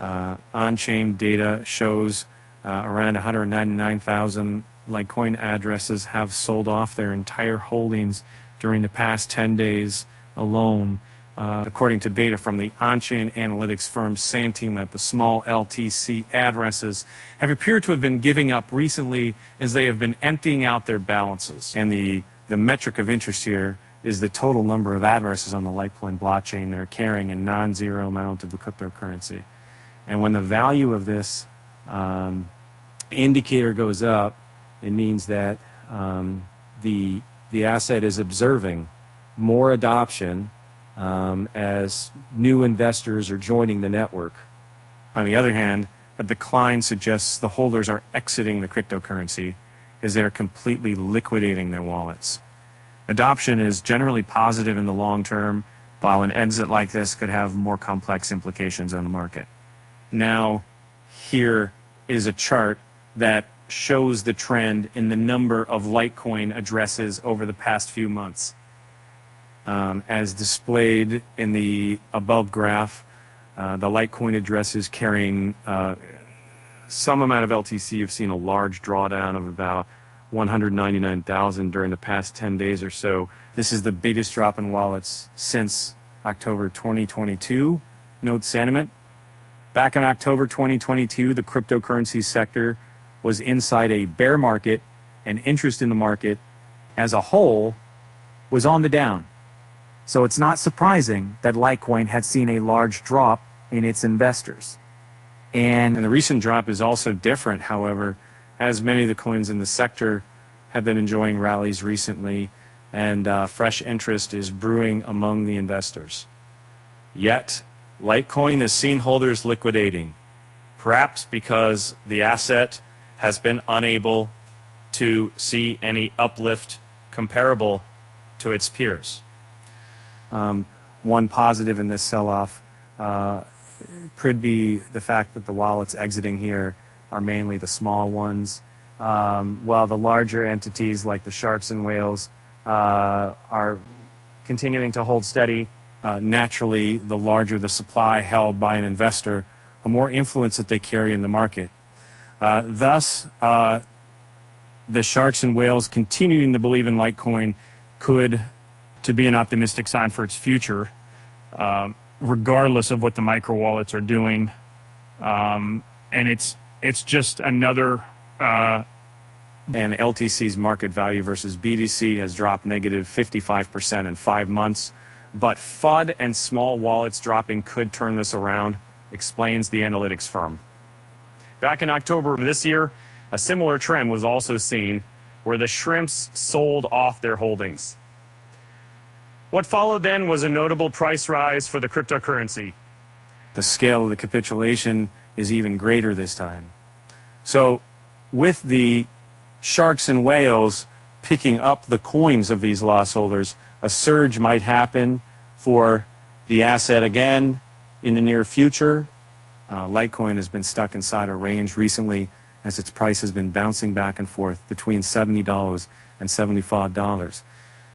On-chain data shows around 199,000 Litecoin addresses have sold off their entire holdings during the past 10 days alone. According to data from the on-chain analytics firm Santima, the small LTC addresses have appeared to have been giving up recently as they have been emptying out their balances. And the metric of interest here is the total number of addresses on the Litecoin blockchain that are carrying a non-zero amount of the cryptocurrency. And when the value of this indicator goes up, it means that the asset is observing more adoption as new investors are joining the network. On the other hand, a decline suggests the holders are exiting the cryptocurrency as they're completely liquidating their wallets. Adoption is generally positive in the long term, while an exit like this could have more complex implications on the market. Now, here is a chart that shows the trend in the number of Litecoin addresses over the past few months. As displayed in the above graph, the Litecoin addresses carrying some amount of LTC have seen a large drawdown of about 199,000 during the past 10 days or so. This is the biggest drop in wallets since October 2022. Note sentiment. Back in October 2022, the cryptocurrency sector was inside a bear market, and interest in the market as a whole was on the down. So it's not surprising that Litecoin had seen a large drop in its investors. And the recent drop is also different, however, as many of the coins in the sector have been enjoying rallies recently, and fresh interest is brewing among the investors. Yet, Litecoin has seen holders liquidating, perhaps because the asset has been unable to see any uplift comparable to its peers. One positive in this sell-off could be the fact that the wallets exiting here are mainly the small ones, while the larger entities like the sharks and whales are continuing to hold steady. Naturally, the larger the supply held by an investor, the more influence that they carry in the market. Thus, the sharks and whales continuing to believe in Litecoin could to be an optimistic sign for its future, regardless of what the micro wallets are doing. And it's just another. And LTC's market value versus BTC has dropped negative 55% in 5 months. But FUD and small wallets dropping could turn this around, explains the analytics firm. Back in October of this year, a similar trend was also seen where the shrimps sold off their holdings. What followed then was a notable price rise for the cryptocurrency. The scale of the capitulation is even greater this time. So with the sharks and whales picking up the coins of these loss holders, a surge might happen for the asset again in the near future. Litecoin has been stuck inside a range recently as its price has been bouncing back and forth between $70 and $75.